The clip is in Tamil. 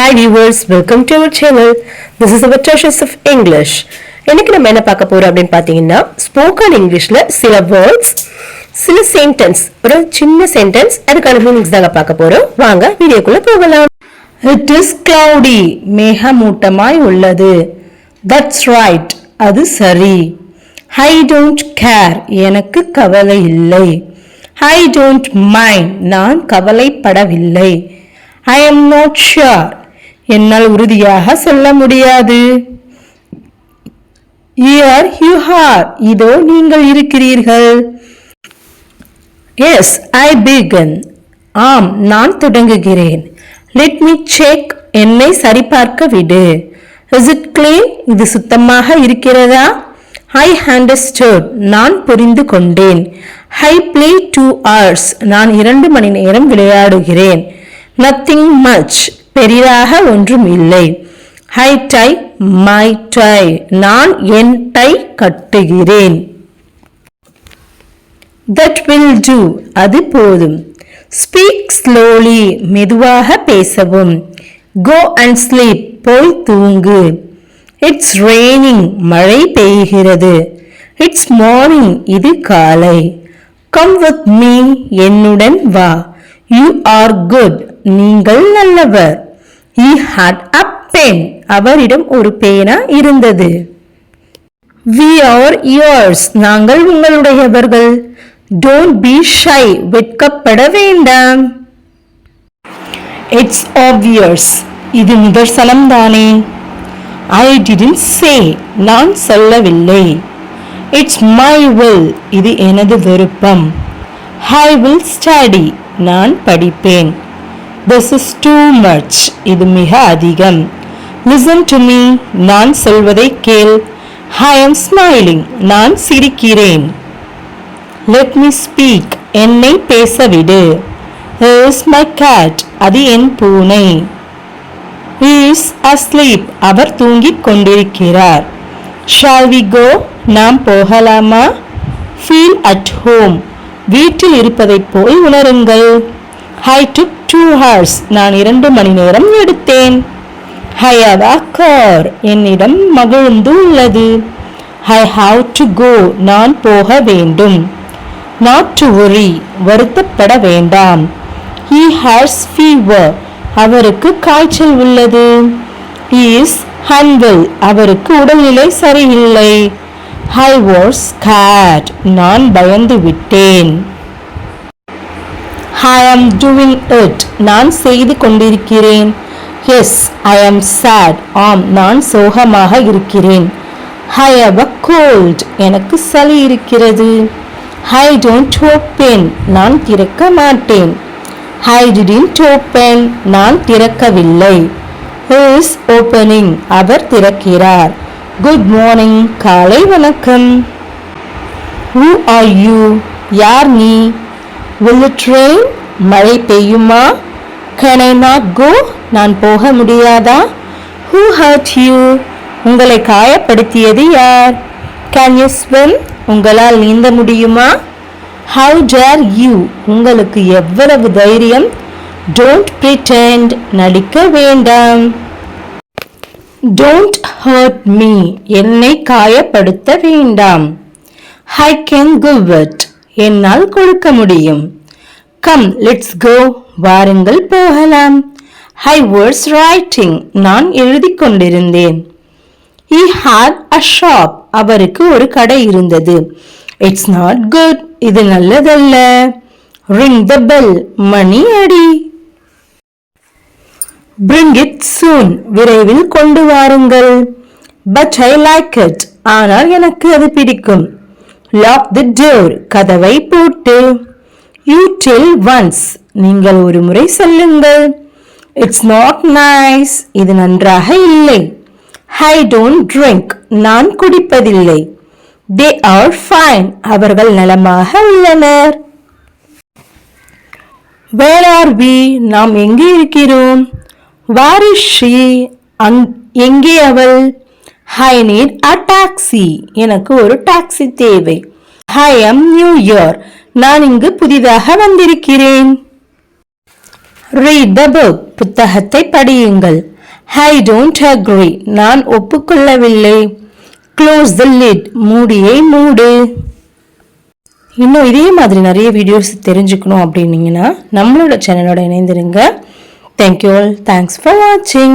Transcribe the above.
Hi viewers, welcome to our channel. This is our Treasures of English. இன்னைக்கு நம்ம என்ன பார்க்க போறோம் அப்படினு பாத்தீங்கன்னா ஸ்போக்கன் இங்கிலீஷ்ல சில வேர்ட்ஸ், சில சென்டென்ஸ், ஒரு சின்ன சென்டென்ஸ் அதுக்கான மீனிங்ஸ் தான் பார்க்க போறோம். வாங்க வீடியோக்குள்ள போகலாம். It is cloudy. மேகமூட்டமாய் உள்ளது. That's right. அது சரி. I don't care. எனக்கு கவலை இல்லை. I don't mind. நான் கவலைப்படவில்லை. I am not sure. என்னால் உறுதியாக சொல்ல முடியாது. Here you are. இதோ நீங்கள் இருக்கிறீர்கள். Yes, I begin. ஆம், நான் தொடங்குகிறேன். Let me check. என்னை சரிபார்க்க விடு. Is it clean? இது சுத்தமாக இருக்கிறதா? I understood. நான் புரிந்து கொண்டேன். I play 2 hours. நான் 2 மணி நேரம் விளையாடுகிறேன். Nothing much. பெரிதாக ஒன்றும் இல்லை. I tie my tie. நான் என் டை கட்டுகிறேன். That will do. அது போதும். Speak slowly. மெதுவாக பேசவும். Go and sleep. போய் தூங்கு. It's raining. மழை பெய்கிறது. It's morning. இது காலை. Come with me. என்னுடன் வா. You are good. நீங்கள் நல்லவர். He had a pen. அவரிடம் ஒரு பேனா இருந்தது. We are yours. நாங்கள் உங்களுடையவர்கள். Don't be shy. வெட்கப்பட வேண்டாம். It's obvious. இது நிதர்சனம் தானே. I didn't say. நான் சொல்லவில்லை. It's my will. இது எனது விருப்பம். I will study. நான் படிப்பேன். This is too much. இது மிக அதிகம். Listen to me. நான் சொல்வதை கேள். I am smiling. நான் சிரிக்கிறேன். Let me speak. என்னை பேசவிடு. Here's my cat. அது என் பூனை. He is asleep. அவர் தூங்கிக் கொண்டிருக்கிறார். Shall we go? நாம் போகலாமா? Feel at home. வீட்டில் இருப்பதைப் போல் உணருங்கள். I took 2 hours. நான் 2 மணி நேரம் எடுத்தேன். I have a car. என்னிடம் மகிழுந்து உள்ளது. I have to go. நான் போக வேண்டும். Not to worry. வருத்தப்பட வேண்டாம். He has fever. அவருக்கு காய்ச்சல் உள்ளது. He is unwell. அவருக்கு உடல்நிலை சரியில்லை. I was scared. நான் பயந்து விட்டேன். I am doing it. நான் செய்து கொண்டிருக்கிறேன். Yes, I am sad. ஆம், நான் சோகமாக இருக்கிறேன். I have a cold. எனக்கு சளி இருக்கிறது. I don't open. நான் திறக்க மாட்டேன். I didn't open. நான் திறக்கவில்லை. He is opening. Our திறக்கிறார். Good morning. காலை வணக்கம். Who are you? யார் நீ? Will it rain? மழை பெய்யுமா? Can I not go? நான் போக முடியாதா? Who hurt you? உங்களை காயப்படுத்தியது யார்? Can you swim? உங்களால் நீந்த முடியுமா? How dare you? உங்களுக்கு எவ்வளவு தைரியம்? Don't pretend. நடிக்க வேண்டாம். Don't hurt me. என்னை காயப்படுத்த வேண்டாம். I can give it. என்னால் கொடுக்க முடியும். Come, let's go. வாருங்கள் போகலாம். I was writing. நான் எழுதிக் கொண்டிருந்தேன். He had a shop. அவருக்கு ஒரு கடை இருந்தது. It's not good. இது நல்லதல்ல. Ring the bell. மணி அடி. Bring it soon. விரைவில் கொண்டு வாருங்கள். But I like it. ஆனால் எனக்கு அது பிடிக்கும். Lock the door. கதவை பூட்டு. You tell once. நீங்கள் ஒரு முறை சொல்லுங்கள். It's not nice. இது நன்றாக இல்லை. I don't drink. நான் குடிப்பதில்லை. They are fine. அவர்கள் நலமாக உள்ளனர். Where are we? நாம் எங்கே இருக்கிறோம்? Where is she? எங்கே அவள்? I need a taxi. எனக்கு ஒரு டாக்ஸி தேவை. I am new here. நான் இங்கு புதிதாக வந்திருக்கிறேன். Read the book. புத்தகத்தை படியுங்கள். I don't agree. நான் ஒப்புக்கொள்ளவில்லை. Close the lid. மூடியை மூடு. இன்னும் இதே மாதிரி நிறைய வீடியோஸ் தெரிஞ்சுக்கணும் அப்படின்னீங்கன்னா நம்மளோட சேனலோட இணைந்திருங்க. Thank you all. Thanks for watching.